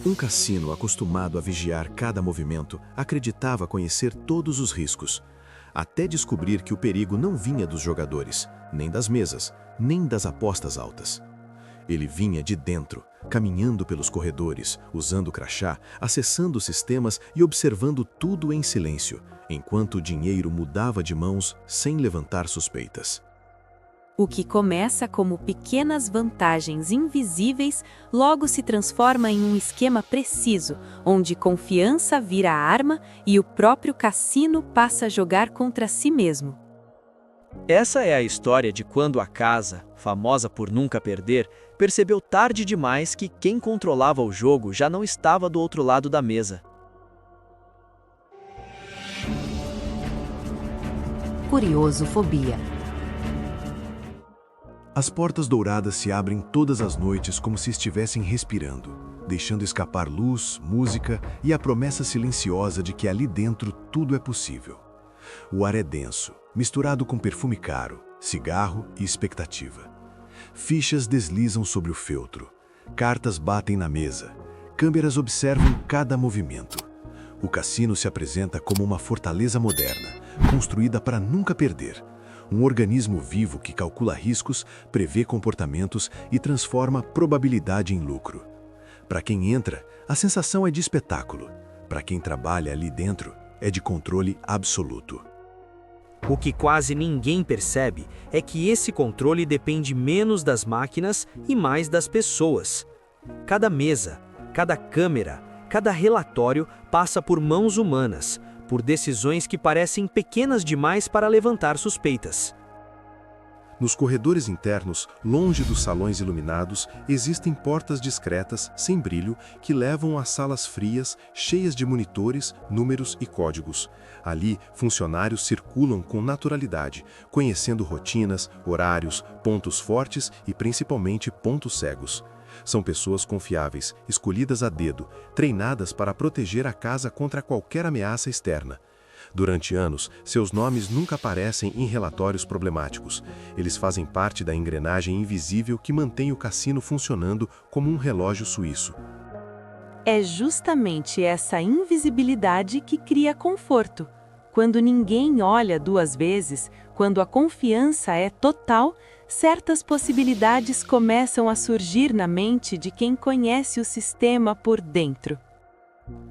Um cassino acostumado a vigiar cada movimento acreditava conhecer todos os riscos, até descobrir que o perigo não vinha dos jogadores, nem das mesas, nem das apostas altas. Ele vinha de dentro, caminhando pelos corredores, usando o crachá, acessando sistemas e observando tudo em silêncio, enquanto o dinheiro mudava de mãos sem levantar suspeitas. O que começa como pequenas vantagens invisíveis logo se transforma em um esquema preciso, onde confiança vira arma e o próprio cassino passa a jogar contra si mesmo. Essa é a história de quando a casa, famosa por nunca perder, percebeu tarde demais que quem controlava o jogo já não estava do outro lado da mesa. Curiosofobia. As portas douradas se abrem todas as noites como se estivessem respirando, deixando escapar luz, música e a promessa silenciosa de que ali dentro tudo é possível. O ar é denso, misturado com perfume caro, cigarro e expectativa. Fichas deslizam sobre o feltro, cartas batem na mesa, câmeras observam cada movimento. O cassino se apresenta como uma fortaleza moderna, construída para nunca perder. Um organismo vivo que calcula riscos, prevê comportamentos e transforma probabilidade em lucro. Para quem entra, a sensação é de espetáculo. Para quem trabalha ali dentro, é de controle absoluto. O que quase ninguém percebe é que esse controle depende menos das máquinas e mais das pessoas. Cada mesa, cada câmera, cada relatório passa por mãos humanas, por decisões que parecem pequenas demais para levantar suspeitas. Nos corredores internos, longe dos salões iluminados, existem portas discretas, sem brilho, que levam a salas frias, cheias de monitores, números e códigos. Ali, funcionários circulam com naturalidade, conhecendo rotinas, horários, pontos fortes e principalmente pontos cegos. São pessoas confiáveis, escolhidas a dedo, treinadas para proteger a casa contra qualquer ameaça externa. Durante anos, seus nomes nunca aparecem em relatórios problemáticos. Eles fazem parte da engrenagem invisível que mantém o cassino funcionando como um relógio suíço. É justamente essa invisibilidade que cria conforto. Quando ninguém olha duas vezes, quando a confiança é total, certas possibilidades começam a surgir na mente de quem conhece o sistema por dentro.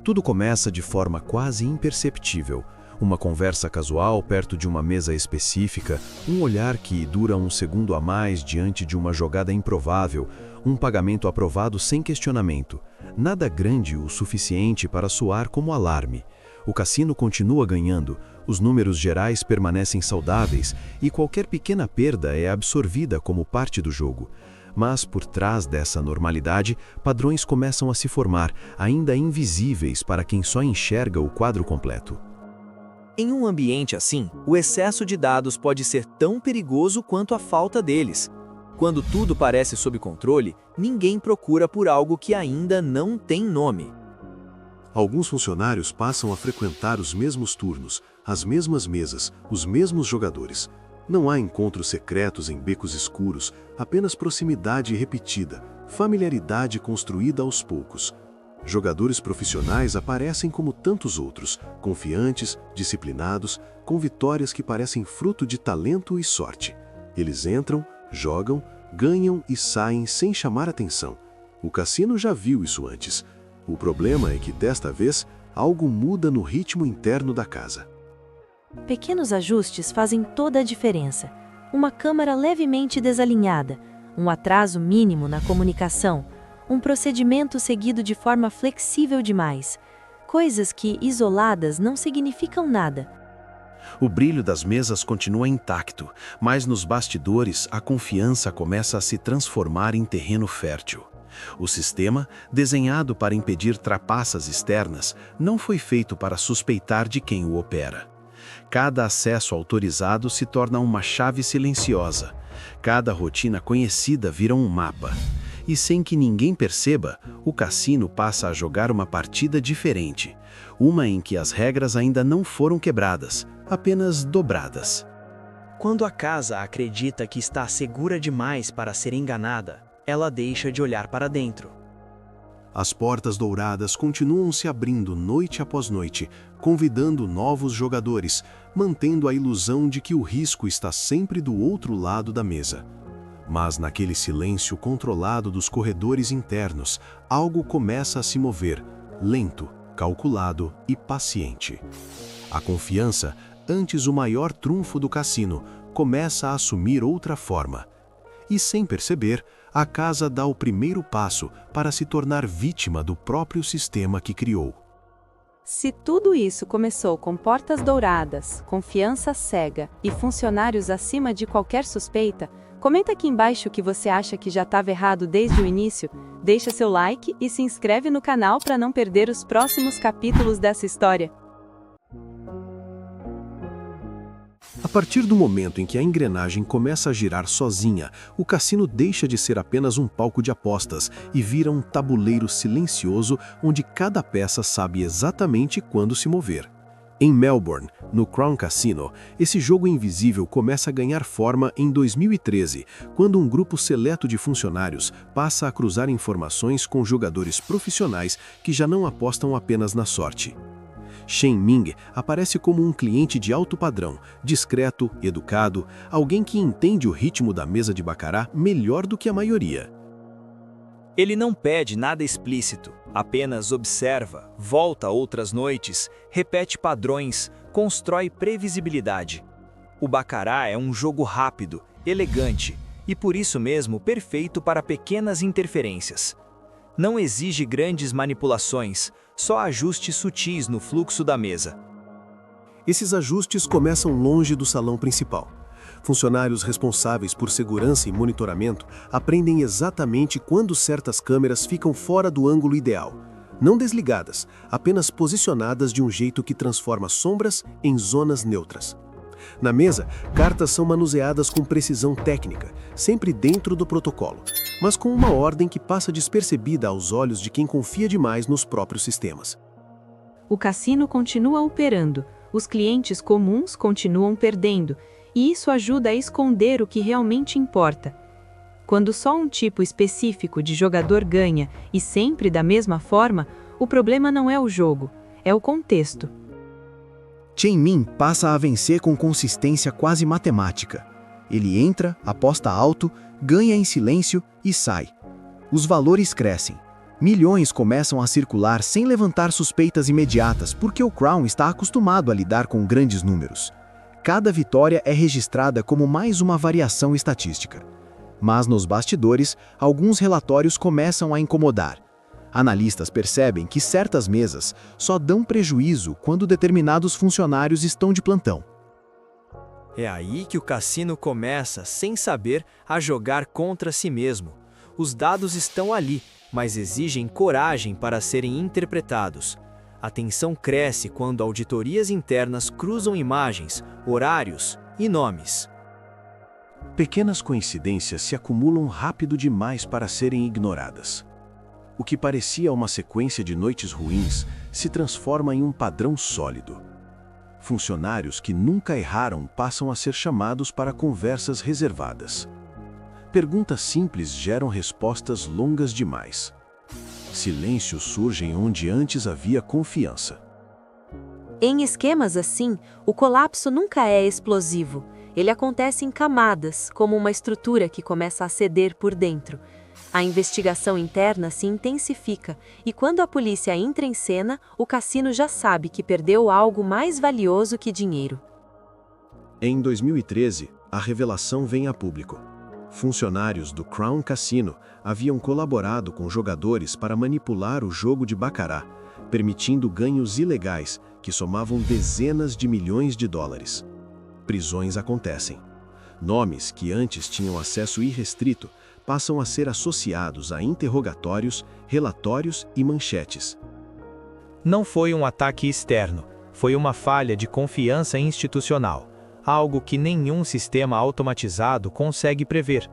Tudo começa de forma quase imperceptível. Uma conversa casual perto de uma mesa específica, um olhar que dura um segundo a mais diante de uma jogada improvável, um pagamento aprovado sem questionamento. Nada grande o suficiente para soar como alarme. O cassino continua ganhando, os números gerais permanecem saudáveis e qualquer pequena perda é absorvida como parte do jogo. Mas por trás dessa normalidade, padrões começam a se formar, ainda invisíveis para quem só enxerga o quadro completo. Em um ambiente assim, o excesso de dados pode ser tão perigoso quanto a falta deles. Quando tudo parece sob controle, ninguém procura por algo que ainda não tem nome. Alguns funcionários passam a frequentar os mesmos turnos, as mesmas mesas, os mesmos jogadores. Não há encontros secretos em becos escuros, apenas proximidade repetida, familiaridade construída aos poucos. Jogadores profissionais aparecem como tantos outros, confiantes, disciplinados, com vitórias que parecem fruto de talento e sorte. Eles entram, jogam, ganham e saem sem chamar atenção. O cassino já viu isso antes. O problema é que, desta vez, algo muda no ritmo interno da casa. Pequenos ajustes fazem toda a diferença. Uma câmara levemente desalinhada, um atraso mínimo na comunicação, um procedimento seguido de forma flexível demais. Coisas que, isoladas, não significam nada. O brilho das mesas continua intacto, mas nos bastidores a confiança começa a se transformar em terreno fértil. O sistema, desenhado para impedir trapaças externas, não foi feito para suspeitar de quem o opera. Cada acesso autorizado se torna uma chave silenciosa. Cada rotina conhecida vira um mapa. E sem que ninguém perceba, o cassino passa a jogar uma partida diferente. Uma em que as regras ainda não foram quebradas, apenas dobradas. Quando a casa acredita que está segura demais para ser enganada, ela deixa de olhar para dentro. As portas douradas continuam se abrindo noite após noite, convidando novos jogadores, mantendo a ilusão de que o risco está sempre do outro lado da mesa. Mas naquele silêncio controlado dos corredores internos, algo começa a se mover, lento, calculado e paciente. A confiança, antes o maior trunfo do cassino, começa a assumir outra forma. E sem perceber, a casa dá o primeiro passo para se tornar vítima do próprio sistema que criou. Se tudo isso começou com portas douradas, confiança cega e funcionários acima de qualquer suspeita, comenta aqui embaixo o que você acha que já estava errado desde o início, deixa seu like e se inscreve no canal para não perder os próximos capítulos dessa história. A partir do momento em que a engrenagem começa a girar sozinha, o cassino deixa de ser apenas um palco de apostas e vira um tabuleiro silencioso onde cada peça sabe exatamente quando se mover. Em Melbourne, no Crown Casino, esse jogo invisível começa a ganhar forma em 2013, quando um grupo seleto de funcionários passa a cruzar informações com jogadores profissionais que já não apostam apenas na sorte. Chen Ming aparece como um cliente de alto padrão, discreto, educado, alguém que entende o ritmo da mesa de baccarat melhor do que a maioria. Ele não pede nada explícito, apenas observa, volta outras noites, repete padrões, constrói previsibilidade. O baccarat é um jogo rápido, elegante e por isso mesmo perfeito para pequenas interferências. Não exige grandes manipulações, só ajustes sutis no fluxo da mesa. Esses ajustes começam longe do salão principal. Funcionários responsáveis por segurança e monitoramento aprendem exatamente quando certas câmeras ficam fora do ângulo ideal. Não desligadas, apenas posicionadas de um jeito que transforma sombras em zonas neutras. Na mesa, cartas são manuseadas com precisão técnica, sempre dentro do protocolo, mas com uma ordem que passa despercebida aos olhos de quem confia demais nos próprios sistemas. O cassino continua operando, os clientes comuns continuam perdendo, e isso ajuda a esconder o que realmente importa. Quando só um tipo específico de jogador ganha, e sempre da mesma forma, o problema não é o jogo, é o contexto. Chen Ming passa a vencer com consistência quase matemática. Ele entra, aposta alto, ganha em silêncio e sai. Os valores crescem. Milhões começam a circular sem levantar suspeitas imediatas porque o Crown está acostumado a lidar com grandes números. Cada vitória é registrada como mais uma variação estatística. Mas nos bastidores, alguns relatórios começam a incomodar. Analistas percebem que certas mesas só dão prejuízo quando determinados funcionários estão de plantão. É aí que o cassino começa, sem saber, a jogar contra si mesmo. Os dados estão ali, mas exigem coragem para serem interpretados. A tensão cresce quando auditorias internas cruzam imagens, horários e nomes. Pequenas coincidências se acumulam rápido demais para serem ignoradas. O que parecia uma sequência de noites ruins se transforma em um padrão sólido. Funcionários que nunca erraram passam a ser chamados para conversas reservadas. Perguntas simples geram respostas longas demais. Silêncios surgem onde antes havia confiança. Em esquemas assim, o colapso nunca é explosivo. Ele acontece em camadas, como uma estrutura que começa a ceder por dentro. A investigação interna se intensifica e quando a polícia entra em cena, o cassino já sabe que perdeu algo mais valioso que dinheiro. Em 2013, a revelação vem a público. Funcionários do Crown Casino haviam colaborado com jogadores para manipular o jogo de baccarat, permitindo ganhos ilegais que somavam dezenas de milhões de dólares. Prisões acontecem. Nomes que antes tinham acesso irrestrito passam a ser associados a interrogatórios, relatórios e manchetes. Não foi um ataque externo, foi uma falha de confiança institucional, algo que nenhum sistema automatizado consegue prever.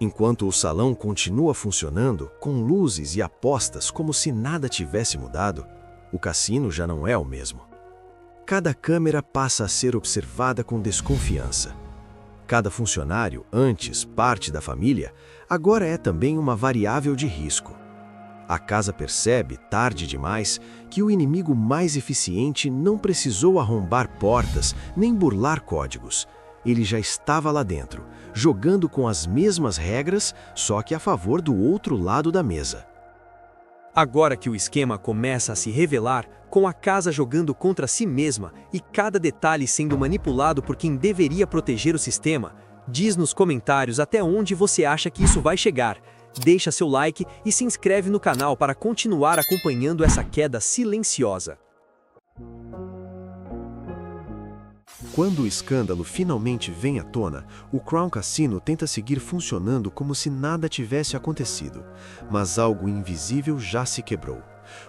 Enquanto o salão continua funcionando, com luzes e apostas como se nada tivesse mudado, o cassino já não é o mesmo. Cada câmera passa a ser observada com desconfiança. Cada funcionário, antes parte da família, agora é também uma variável de risco. A casa percebe, tarde demais, que o inimigo mais eficiente não precisou arrombar portas nem burlar códigos. Ele já estava lá dentro, jogando com as mesmas regras, só que a favor do outro lado da mesa. Agora que o esquema começa a se revelar, com a casa jogando contra si mesma e cada detalhe sendo manipulado por quem deveria proteger o sistema, diz nos comentários até onde você acha que isso vai chegar. Deixa seu like e se inscreve no canal para continuar acompanhando essa queda silenciosa. Quando o escândalo finalmente vem à tona, o Crown Casino tenta seguir funcionando como se nada tivesse acontecido, mas algo invisível já se quebrou.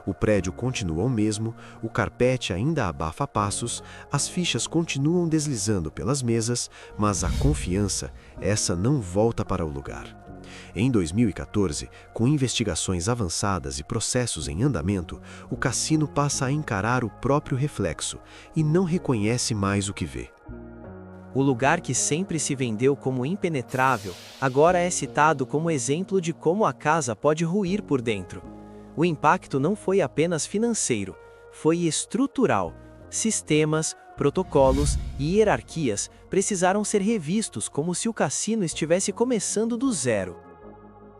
O prédio continua o mesmo, o carpete ainda abafa passos, as fichas continuam deslizando pelas mesas, mas a confiança, essa não volta para o lugar. Em 2014, com investigações avançadas e processos em andamento, o cassino passa a encarar o próprio reflexo e não reconhece mais o que vê. O lugar que sempre se vendeu como impenetrável, agora é citado como exemplo de como a casa pode ruir por dentro. O impacto não foi apenas financeiro, foi estrutural. Sistemas, protocolos e hierarquias precisaram ser revistos como se o cassino estivesse começando do zero.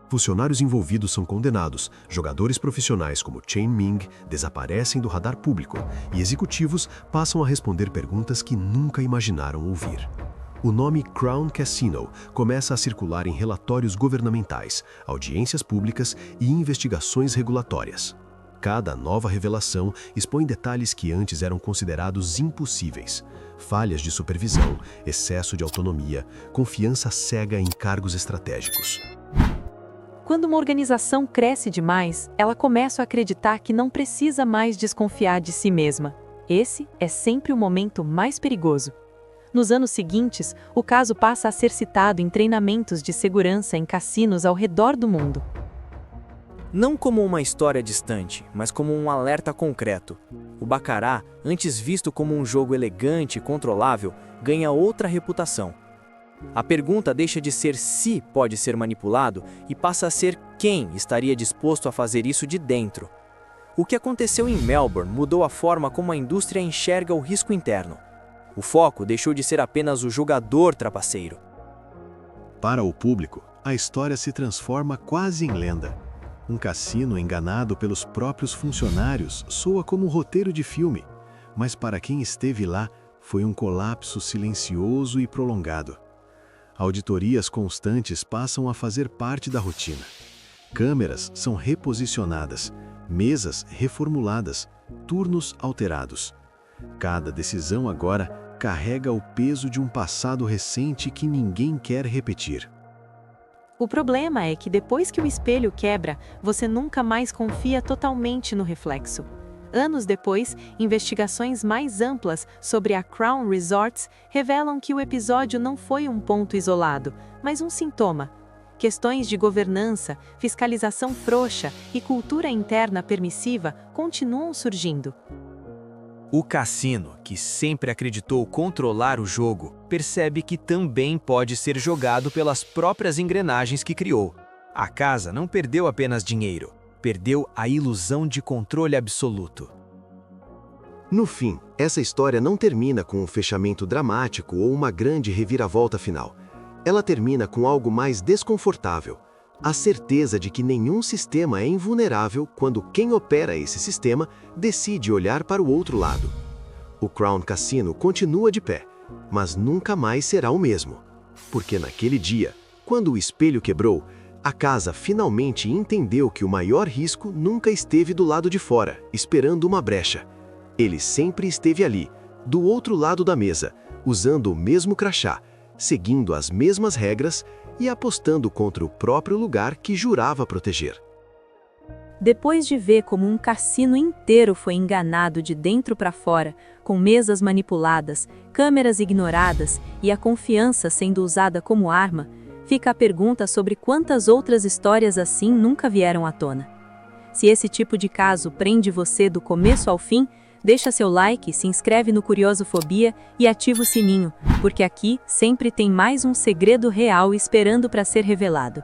Funcionários envolvidos são condenados, jogadores profissionais como Chen Ming desaparecem do radar público e executivos passam a responder perguntas que nunca imaginaram ouvir. O nome Crown Casino começa a circular em relatórios governamentais, audiências públicas e investigações regulatórias. Cada nova revelação expõe detalhes que antes eram considerados impossíveis. Falhas de supervisão, excesso de autonomia, confiança cega em cargos estratégicos. Quando uma organização cresce demais, ela começa a acreditar que não precisa mais desconfiar de si mesma. Esse é sempre o momento mais perigoso. Nos anos seguintes, o caso passa a ser citado em treinamentos de segurança em cassinos ao redor do mundo. Não como uma história distante, mas como um alerta concreto. O baccarat, antes visto como um jogo elegante e controlável, ganha outra reputação. A pergunta deixa de ser se pode ser manipulado e passa a ser quem estaria disposto a fazer isso de dentro. O que aconteceu em Melbourne mudou a forma como a indústria enxerga o risco interno. O foco deixou de ser apenas o jogador trapaceiro. Para o público, a história se transforma quase em lenda. Um cassino enganado pelos próprios funcionários soa como um roteiro de filme, mas para quem esteve lá, foi um colapso silencioso e prolongado. Auditorias constantes passam a fazer parte da rotina. Câmeras são reposicionadas, mesas reformuladas, turnos alterados. Cada decisão agora carrega o peso de um passado recente que ninguém quer repetir. O problema é que depois que o espelho quebra, você nunca mais confia totalmente no reflexo. Anos depois, investigações mais amplas sobre a Crown Resorts revelam que o episódio não foi um ponto isolado, mas um sintoma. Questões de governança, fiscalização frouxa e cultura interna permissiva continuam surgindo. O cassino, que sempre acreditou controlar o jogo, percebe que também pode ser jogado pelas próprias engrenagens que criou. A casa não perdeu apenas dinheiro, perdeu a ilusão de controle absoluto. No fim, essa história não termina com um fechamento dramático ou uma grande reviravolta final. Ela termina com algo mais desconfortável. A certeza de que nenhum sistema é invulnerável quando quem opera esse sistema decide olhar para o outro lado. O Crown Casino continua de pé, mas nunca mais será o mesmo. Porque naquele dia, quando o espelho quebrou, a casa finalmente entendeu que o maior risco nunca esteve do lado de fora, esperando uma brecha. Ele sempre esteve ali, do outro lado da mesa, usando o mesmo crachá, seguindo as mesmas regras e apostando contra o próprio lugar que jurava proteger. Depois de ver como um cassino inteiro foi enganado de dentro para fora, com mesas manipuladas, câmeras ignoradas e a confiança sendo usada como arma, fica a pergunta sobre quantas outras histórias assim nunca vieram à tona. Se esse tipo de caso prende você do começo ao fim, deixa seu like, se inscreve no Curiosofobia e ativa o sininho, porque aqui sempre tem mais um segredo real esperando para ser revelado.